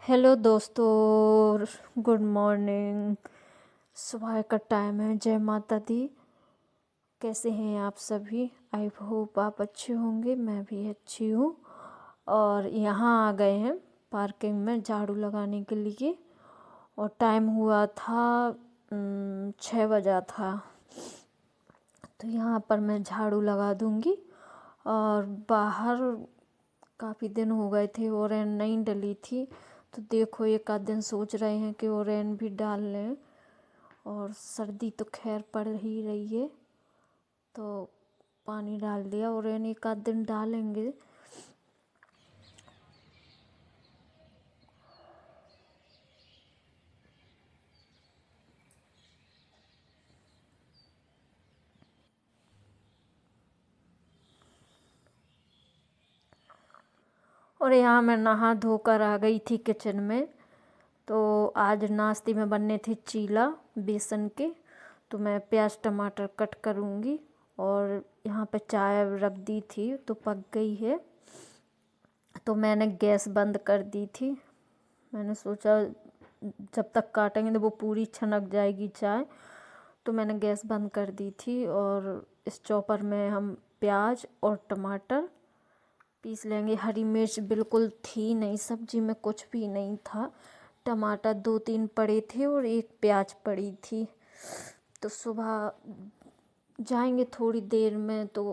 Hello दोस्तों, good morning. सुबह का टाइम है। जय माता दी। कैसे हैं आप सभी? आई होप आप अच्छे होंगे। मैं भी अच्छी हूँ। और यहाँ आ गए हैं पार्किंग में झाड़ू लगाने के लिए। और टाइम हुआ था 6 बजा था। तो यहाँ पर मैं झाड़ू लगा दूँगी। और बाहर काफ़ी दिन हो गए थे, ओरेन नहीं डली थी। तो देखो, एक आध दिन सोच रहे हैं कि ओरेन भी डाल लें। और सर्दी तो खैर पड़ ही रही है, तो पानी डाल दिया। ओरेन एक आध दिन डालेंगे। और यहाँ मैं नहा धोकर आ गई थी किचन में। तो आज नाश्ते में बनने थे चीला बेसन के। तो मैं प्याज टमाटर कट करूँगी। और यहाँ पे चाय रख दी थी तो पक गई है। तो मैंने गैस बंद कर दी थी। मैंने सोचा जब तक काटेंगे तो वो पूरी छनक जाएगी चाय। तो मैंने गैस बंद कर दी थी। और इस चॉपर में हम प्याज और टमाटर पीस लेंगे। हरी मिर्च बिल्कुल थी नहीं, सब्जी में कुछ भी नहीं था। टमाटर 2-3 पड़े थे और एक प्याज पड़ी थी। तो सुबह जाएंगे थोड़ी देर में तो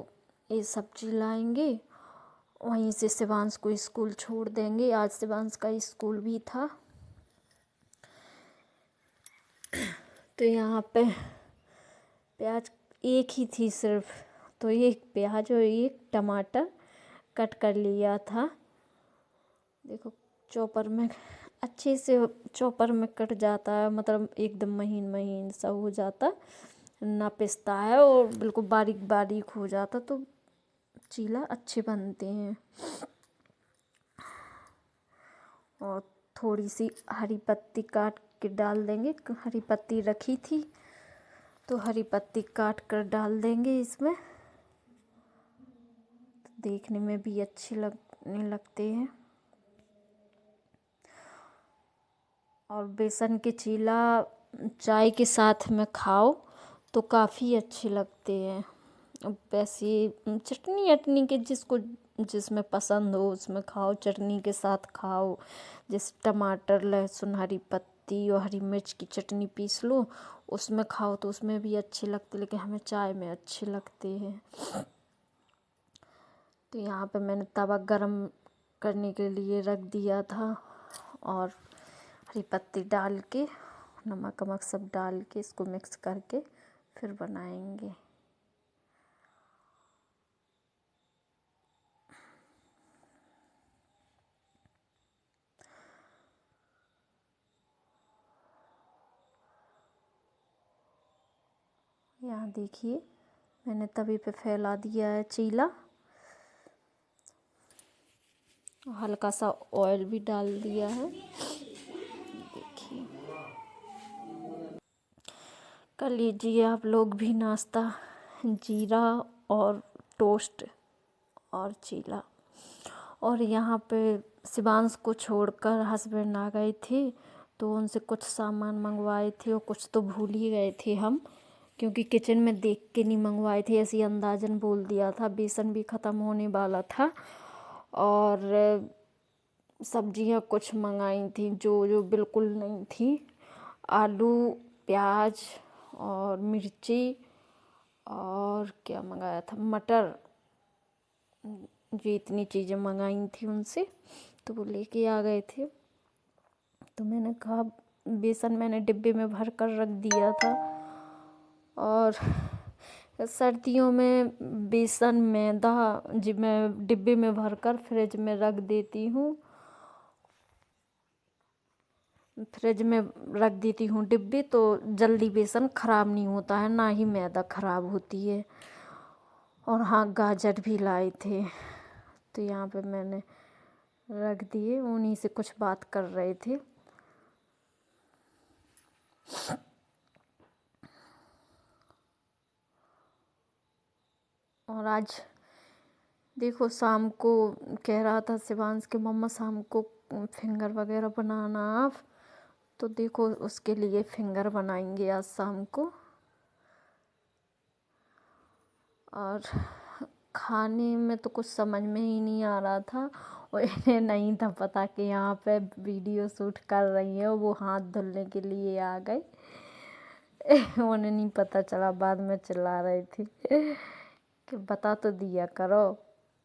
ये सब्जी लाएंगे। वहीं से शिवांश को स्कूल छोड़ देंगे। आज शिवांश का स्कूल भी था। तो यहाँ पे प्याज एक ही थी सिर्फ। तो एक प्याज और एक टमाटर कट कर लिया था। देखो, चॉपर में अच्छे से चॉपर में कट जाता है, मतलब एकदम महीन महीन सा हो जाता, ना पिसता है और बिल्कुल बारीक बारीक हो जाता। तो चीला अच्छे बनते हैं। और थोड़ी सी हरी पत्ती काट के डाल देंगे। हरी पत्ती रखी थी तो हरी पत्ती काट कर डाल देंगे इसमें। तो देखने में भी अच्छे लगने लगते हैं। और बेसन के चीला चाय के साथ में खाओ तो काफ़ी अच्छे लगते हैं। वैसे चटनी अटनी के जिसको जिसमें पसंद हो उसमें खाओ, चटनी के साथ खाओ। जैसे टमाटर लहसुन हरी पत्ती और हरी मिर्च की चटनी पीस लो, उसमें खाओ तो उसमें भी अच्छे लगते। लेकिन हमें चाय में अच्छे लगते हैं। तो यहाँ पे मैंने तवा गरम करने के लिए रख दिया था। और हरी पत्ती डाल के नमक वमक सब डाल के इसको मिक्स करके फिर बनाएंगे। यहाँ देखिए, मैंने तवे पे फैला दिया है चीला। हल्का सा ऑयल भी डाल दिया है। देखिए, कर लीजिए आप लोग भी नाश्ता। जीरा और टोस्ट और चीला। और यहाँ पे शिवांश को छोड़कर हस्बैंड आ गए थे। तो उनसे कुछ सामान मंगवाए थे और कुछ तो भूल ही गए थे हम, क्योंकि किचन में देख के नहीं मंगवाए थे, ऐसे अंदाजन बोल दिया था। बेसन भी ख़त्म होने वाला था। और सब्जियां कुछ मंगाई थी जो जो बिल्कुल नहीं थी। आलू प्याज और मिर्ची और क्या मंगाया था, मटर। ये इतनी चीज़ें मंगाई थी उनसे। तो वो लेके आ गए थे। तो मैंने कहा, बेसन मैंने डिब्बे में भर कर रख दिया था। और सर्दियों में बेसन मैदा जी मैं डिब्बे में भर कर फ्रिज में रख देती हूँ। फ्रिज में रख देती हूँ डिब्बे, तो जल्दी बेसन ख़राब नहीं होता है, ना ही मैदा ख़राब होती है। और हाँ, गाजर भी लाए थे तो यहाँ पे मैंने रख दिए। उन्हीं से कुछ बात कर रहे थे। और आज देखो, शाम को कह रहा था शिवांश के मम्मा शाम को फिंगर वगैरह बनाना आप, तो देखो उसके लिए फिंगर बनाएंगे आज शाम को। और खाने में तो कुछ समझ में ही नहीं आ रहा था, और इन्हें नहीं था पता कि यहाँ पे वीडियो शूट कर रही है, वो हाथ धुलने के लिए आ गए। उन्हें नहीं पता चला, बाद में चिल्ला रही थी कि बता तो दिया करो।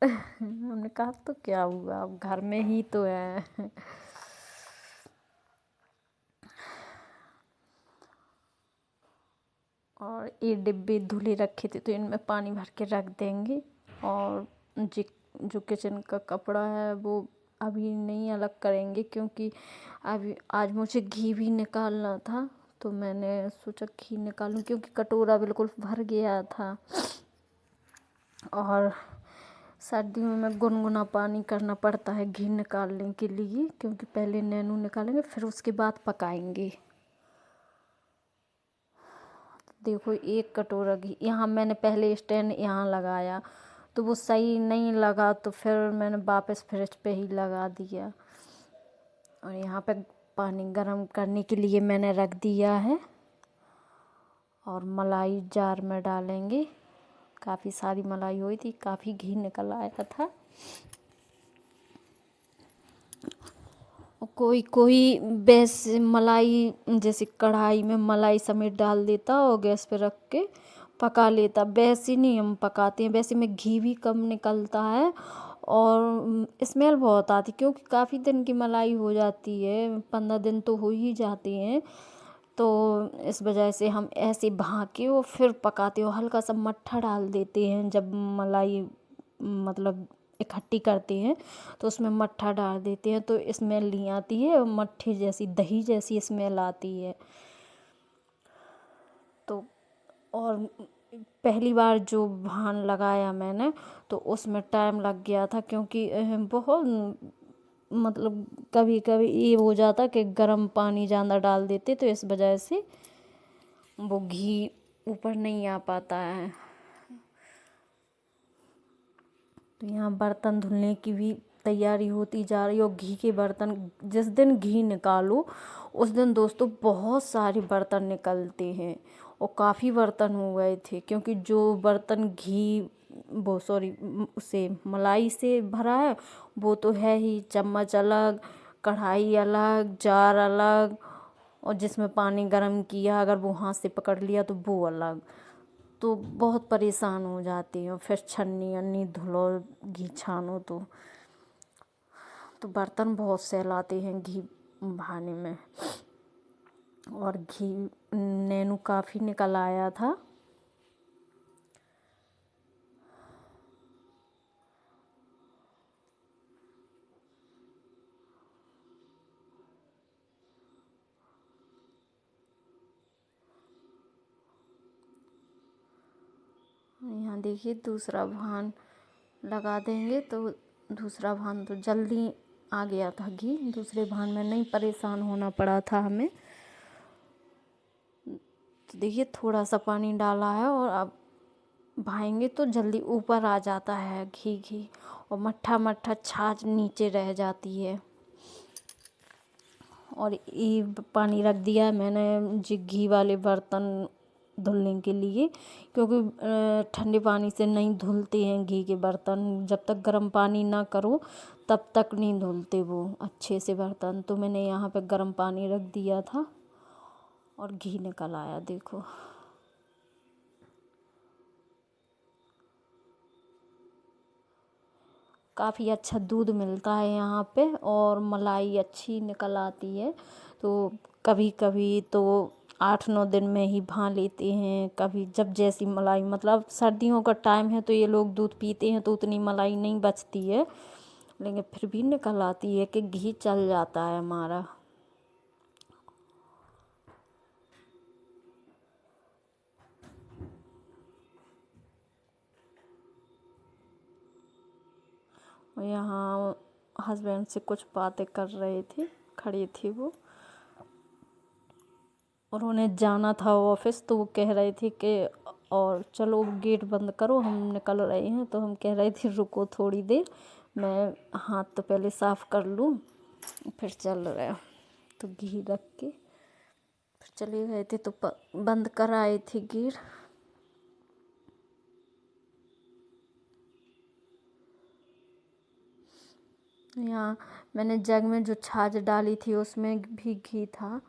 हमने कहा तो क्या हुआ, अब घर में ही तो है। और ये डिब्बे धुले रखे थे तो इनमें पानी भर के रख देंगे। और जो किचन का कपड़ा है वो अभी नहीं अलग करेंगे, क्योंकि अभी आज मुझे घी भी निकालना था, तो मैंने सोचा घी निकालूं, क्योंकि कटोरा बिल्कुल भर गया था। और सर्दियों में गुनगुना पानी करना पड़ता है घी निकालने के लिए, क्योंकि पहले नैनू निकालेंगे फिर उसके बाद पकाएंगे। देखो एक कटोरा घी, यहाँ मैंने पहले स्टैंड यहाँ लगाया तो वो सही नहीं लगा, तो फिर मैंने वापस फ्रिज पे ही लगा दिया। और यहाँ पे पानी गर्म करने के लिए मैंने रख दिया है। और मलाई जार में डालेंगे, काफ़ी सारी मलाई हुई थी, काफ़ी घी निकल आया था। कोई कोई वैसे मलाई जैसे कढ़ाई में मलाई समेत डाल देता और गैस पे रख के पका लेता, वैसे नहीं हम पकाते हैं। वैसे में घी भी कम निकलता है और स्मेल बहुत आती, क्योंकि काफ़ी दिन की मलाई हो जाती है, 15 दिन तो हो ही जाते हैं। तो इस वजह से हम ऐसे भाके और फिर पकाते हो, हल्का सा मट्ठा डाल देते हैं जब मलाई मतलब इकट्ठी करते हैं, तो उसमें मट्ठा डाल देते हैं तो स्मेल नहीं आती है, और मट्ठे जैसी दही जैसी स्मेल आती है। तो और पहली बार जो भान लगाया मैंने तो उसमें टाइम लग गया था, क्योंकि बहुत मतलब कभी कभी ये हो जाता कि गर्म पानी ज़्यादा डाल देते, तो इस वजह से वो घी ऊपर नहीं आ पाता है। तो यहाँ बर्तन धुलने की भी तैयारी होती जा रही है। और घी के बर्तन जिस दिन घी निकालो उस दिन दोस्तों बहुत सारे बर्तन निकलते हैं, और काफ़ी बर्तन हो गए थे, क्योंकि जो बर्तन घी वो सॉरी उसे मलाई से भरा है वो तो है ही, चम्मच अलग, कढ़ाई अलग, जार अलग, और जिसमें पानी गर्म किया अगर वो हाथ से पकड़ लिया तो वो अलग। तो बहुत परेशान हो जाती हूँ, फिर छन्नी अन्नी धुलो घी छानो तो बर्तन बहुत सहलाते हैं घी भाने में। और घी नैनू काफ़ी निकल आया था। यहाँ देखिए दूसरा भान लगा देंगे तो दूसरा भान तो जल्दी आ गया था घी, दूसरे भान में नहीं परेशान होना पड़ा था हमें। तो देखिए थोड़ा सा पानी डाला है और अब भाएंगे तो जल्दी ऊपर आ जाता है घी, और मट्ठा मट्ठा छाछ नीचे रह जाती है। और ये पानी रख दिया मैंने जी घी वाले बर्तन धुलने के लिए, क्योंकि ठंडे पानी से नहीं धुलते हैं घी के बर्तन, जब तक गर्म पानी ना करो तब तक नहीं धुलते वो अच्छे से बर्तन। तो मैंने यहाँ पे गर्म पानी रख दिया था और घी निकल आया देखो। काफ़ी अच्छा दूध मिलता है यहाँ पे और मलाई अच्छी निकल आती है। तो कभी कभी तो 8-9 दिन में ही भा लेते हैं, कभी जब जैसी मलाई, मतलब सर्दियों का टाइम है तो ये लोग दूध पीते हैं तो उतनी मलाई नहीं बचती है, लेकिन फिर भी निकल आती है कि घी चल जाता है हमारा। और यहाँ हस्बैंड से कुछ बातें कर रहे थे, खड़े थे वो, और उन्हें जाना था ऑफिस, तो वो कह रहे थे कि और चलो गेट बंद करो हम निकल रहे हैं। तो हम कह रहे थे रुको थोड़ी देर, मैं हाथ तो पहले साफ़ कर लूँ। फिर चल रहा है। तो घी रख के फिर चले गए थे, तो बंद कर आए थे गिर। यहाँ मैंने जग में जो छाछ डाली थी उसमें भी घी था,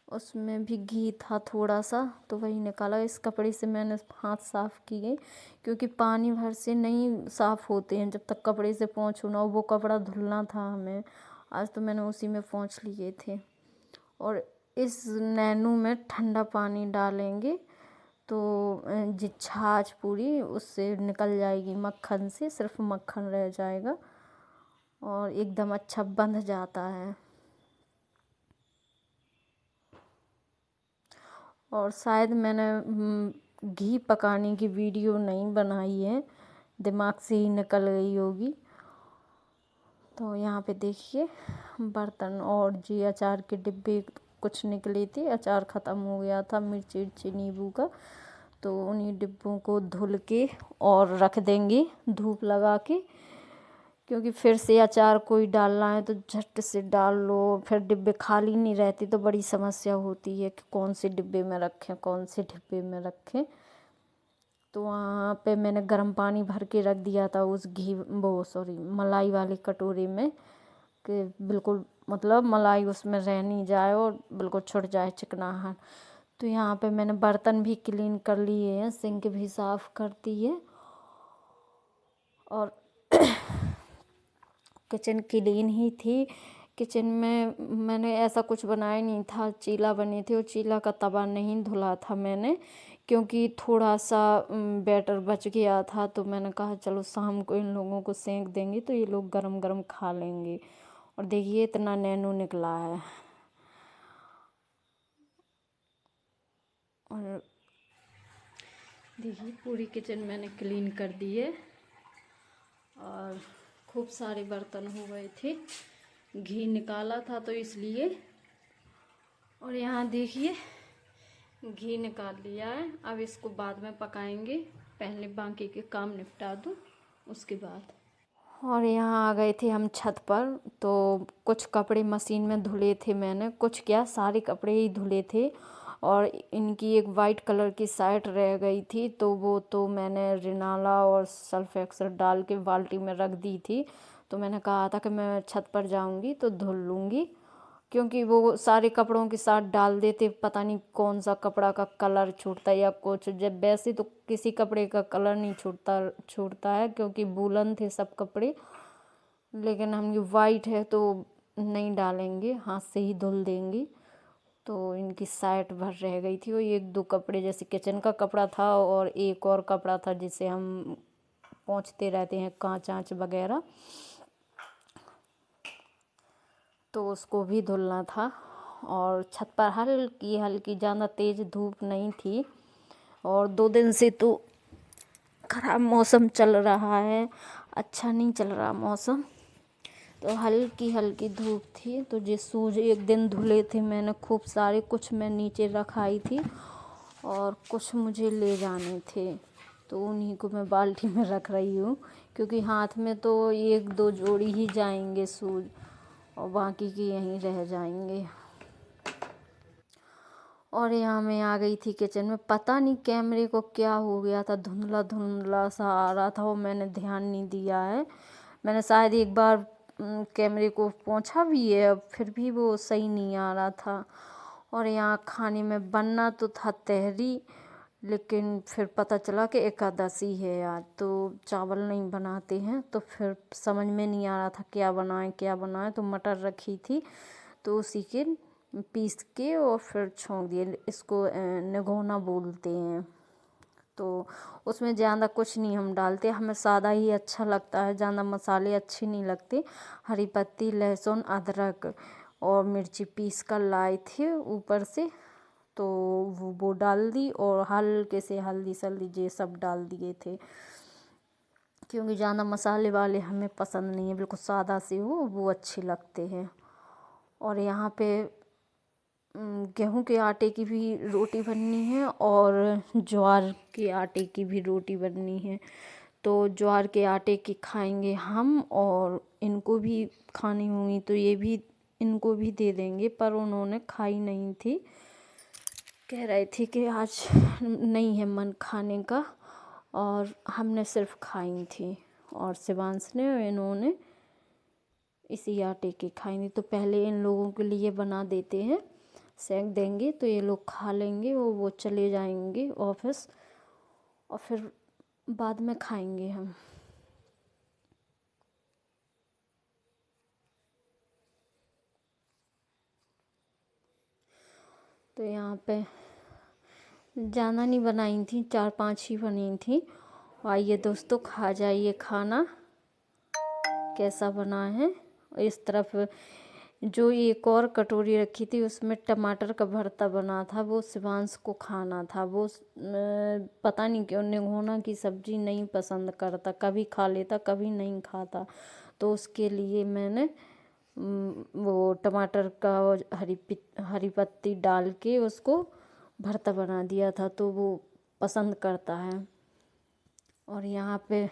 उसमें भी घी था थोड़ा सा, तो वही निकाला। इस कपड़े से मैंने हाथ साफ़ किए, क्योंकि पानी भर से नहीं साफ़ होते हैं जब तक कपड़े से पोंछो ना। वो कपड़ा धुलना था हमें, आज तो मैंने उसी में पोंछ लिए थे। और इस नैनू में ठंडा पानी डालेंगे तो जो छाछ पूरी उससे निकल जाएगी, मक्खन से सिर्फ मक्खन रह जाएगा और एकदम अच्छा बंध जाता है। और शायद मैंने घी पकाने की वीडियो नहीं बनाई है, दिमाग से ही निकल गई होगी। तो यहाँ पे देखिए बर्तन और जी अचार के डिब्बे कुछ निकले थे, अचार ख़त्म हो गया था मिर्ची उर्ची नींबू का। तो उन्हीं डिब्बों को धुल के और रख देंगे धूप लगा के, क्योंकि फिर से अचार कोई डालना है तो झट से डाल लो, फिर डिब्बे खाली नहीं रहते तो बड़ी समस्या होती है कि कौन से डिब्बे में रखें कौन से डिब्बे में रखें। तो वहाँ पे मैंने गर्म पानी भर के रख दिया था उस मलाई वाले कटोरे में, कि बिल्कुल मतलब मलाई उसमें रह नहीं जाए और बिल्कुल छुट जाए चिकनाहट। तो यहाँ पे मैंने बर्तन भी क्लीन कर लिए हैं, सिंक भी साफ़ कर दी है और किचन क्लीन ही थी। किचन में मैंने ऐसा कुछ बनाया नहीं था, चीला बने थे और चीला का तवा नहीं धुला था मैंने, क्योंकि थोड़ा सा बैटर बच गया था। तो मैंने कहा चलो शाम को इन लोगों को सेंक देंगे तो ये लोग गरम गरम खा लेंगे। और देखिए इतना नैनो निकला है। और देखिए पूरी किचन मैंने क्लीन कर दी है और खूब सारे बर्तन हो गए थे, घी निकाला था तो इसलिए। और यहाँ देखिए घी निकाल लिया है, अब इसको बाद में पकाएंगे, पहले बाकी के काम निपटा दूँ उसके बाद। और यहाँ आ गए थे हम छत पर, तो कुछ कपड़े मशीन में धुले थे मैंने, कुछ क्या सारे कपड़े ही धुले थे। और इनकी एक वाइट कलर की शर्ट रह गई थी, तो वो तो मैंने रिनाला और सर्फ एक्सल डाल के बाल्टी में रख दी थी। तो मैंने कहा था कि मैं छत पर जाऊंगी तो धुल लूँगी, क्योंकि वो सारे कपड़ों के साथ डाल देते, पता नहीं कौन सा कपड़ा का कलर छूटता है या कुछ। जब वैसे तो किसी कपड़े का कलर नहीं छूटता है, क्योंकि वूलन थे सब कपड़े, लेकिन हम ये वाइट है तो नहीं डालेंगे, हाथ से ही धुल देंगे। तो इनकी साइड भर रह गई थी, वो एक दो कपड़े जैसे किचन का कपड़ा था और एक और कपड़ा था जिसे हम पोंछते रहते हैं कांच आँच वगैरह, तो उसको भी धुलना था। और छत पर हल्की हल्की, ज़्यादा तेज़ धूप नहीं थी और 2 दिन से तो ख़राब मौसम चल रहा है, अच्छा नहीं चल रहा मौसम, तो हल्की हल्की धूप थी। तो ये सूज एक दिन धुले थे मैंने खूब सारे, कुछ मैं नीचे रखाई थी और कुछ मुझे ले जाने थे, तो उन्हीं को मैं बाल्टी में रख रही हूँ, क्योंकि हाथ में तो 1-2 जोड़ी ही जाएंगे सूज और बाकी के यहीं रह जाएंगे। और यहाँ मैं आ गई थी किचन में, पता नहीं कैमरे को क्या हो गया था, धुंधला धुंधला सा आ रहा था, वो मैंने ध्यान नहीं दिया है। मैंने शायद एक बार कैमरे को पोंछा भी है, फिर भी वो सही नहीं आ रहा था। और यहाँ खाने में बनना तो था तहरी, लेकिन फिर पता चला कि एकादशी है आज, तो चावल नहीं बनाते हैं, तो फिर समझ में नहीं आ रहा था क्या बनाएं। तो मटर रखी थी तो उसी के पीस के और फिर छोंक दिए, इसको निगोना बोलते हैं। तो उसमें ज़्यादा कुछ नहीं हम डालते, हमें सादा ही अच्छा लगता है, ज़्यादा मसाले अच्छे नहीं लगते। हरी पत्ती, लहसुन, अदरक और मिर्ची पीस कर लाए थे ऊपर से, तो वो डाल दी और हल्के से हल्दी सल्दी ये सब डाल दिए थे, क्योंकि ज़्यादा मसाले वाले हमें पसंद नहीं है, बिल्कुल सादा से हो वो अच्छे लगते हैं। और यहाँ पे गेहूं के आटे की भी रोटी बननी है और ज्वार के आटे की भी रोटी बननी है, तो ज्वार के आटे की खाएंगे हम, और इनको भी खानी होंगी तो ये भी इनको भी दे देंगे, पर उन्होंने खाई नहीं थी। कह रहे थे कि आज नहीं है मन खाने का, और हमने सिर्फ खाई थी, और शिवांश ने और इन्होंने इसी आटे की खाएंगे। तो पहले इन लोगों के लिए बना देते हैं, सेक देंगे तो ये लोग खा लेंगे और वो चले जाएंगे ऑफिस, और फिर बाद में खाएंगे हम। तो यहाँ पे ज़्यादा नहीं बनाई थी, 4-5 ही बनी थी। आइए दोस्तों, खा जाइए खाना कैसा बना है। इस तरफ जो एक और कटोरी रखी थी उसमें टमाटर का भरता बना था, वो शिवांश को खाना था। वो पता नहीं क्यों निगोना की सब्ज़ी नहीं पसंद करता, कभी खा लेता कभी नहीं खाता। तो उसके लिए मैंने वो टमाटर का हरी पत्ती डाल के उसको भरता बना दिया था, तो वो पसंद करता है। और यहाँ पे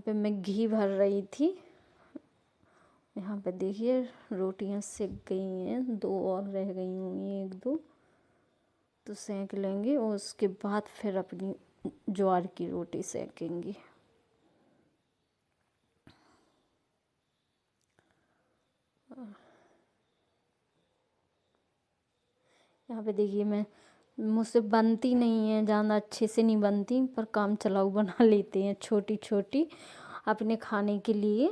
मैं घी भर रही थी। यहाँ पे देखिए रोटियां सेक गई हैं, 2 और रह गई होंगी, 1-2 तो सेक लेंगे, और उसके बाद फिर अपनी ज्वार की रोटी सेकेंगे। यहाँ पे देखिए मुझसे बनती नहीं है, ज़्यादा अच्छे से नहीं बनती, पर काम चलाऊ बना लेते हैं छोटी छोटी अपने खाने के लिए।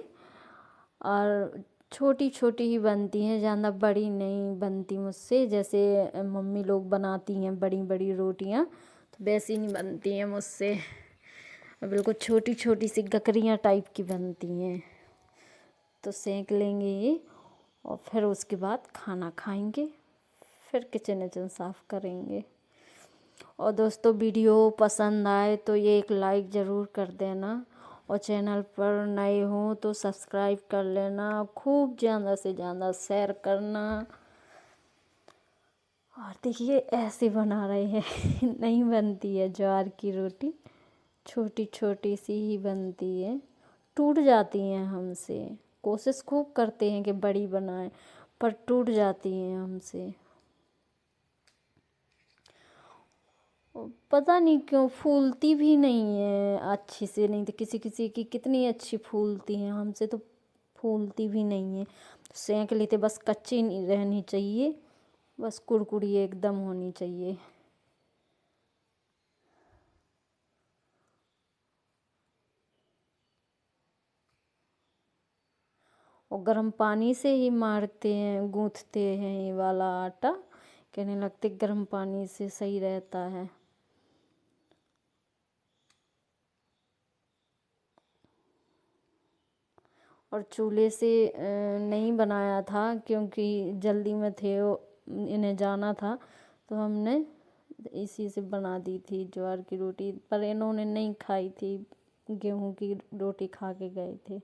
और छोटी छोटी ही बनती हैं, ज़्यादा बड़ी नहीं बनती मुझसे। जैसे मम्मी लोग बनाती हैं बड़ी बड़ी रोटियां, तो वैसी नहीं बनती हैं मुझसे, बिल्कुल छोटी छोटी सी गकरियाँ टाइप की बनती हैं। तो सेक लेंगे ये, और फिर उसके बाद खाना खाएंगे, फिर किचन विचन साफ़ करेंगे। और दोस्तों, वीडियो पसंद आए तो ये एक लाइक ज़रूर कर देना, और चैनल पर नए हो तो सब्सक्राइब कर लेना, खूब ज़्यादा से ज़्यादा शेयर करना। और देखिए ऐसे बना रहे हैं नहीं बनती है ज्वार की रोटी, छोटी छोटी सी ही बनती है, टूट जाती हैं हमसे। कोशिश खूब करते हैं कि बड़ी बनाएं, पर टूट जाती हैं हमसे। पता नहीं क्यों फूलती भी नहीं है अच्छी से, नहीं तो किसी किसी की कितनी अच्छी फूलती हैं, हमसे तो फूलती भी नहीं है। सेंक लेते, बस कच्ची नहीं रहनी चाहिए, बस कुरकुरी एकदम होनी चाहिए। और गर्म पानी से ही मारते हैं, गूँथते हैं ये वाला आटा, कहने लगते गर्म पानी से सही रहता है। और चूल्हे से नहीं बनाया था क्योंकि जल्दी में थे, इन्हें जाना था, तो हमने इसी से बना दी थी ज्वार की रोटी। पर इन्होंने नहीं खाई थी, गेहूं की रोटी खा के गए थे।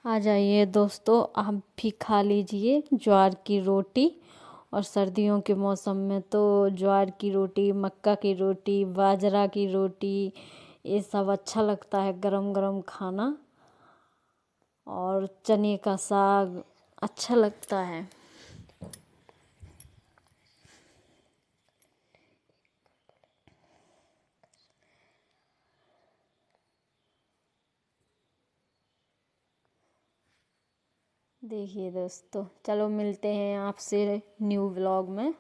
आ जाइए दोस्तों, आप भी खा लीजिए ज्वार की रोटी। और सर्दियों के मौसम में तो ज्वार की रोटी, मक्का की रोटी, बाजरा की रोटी, ये सब अच्छा लगता है गरम गरम खाना। और चने का साग अच्छा लगता है। देखिए दोस्तों, चलो मिलते हैं आपसे न्यू व्लॉग में।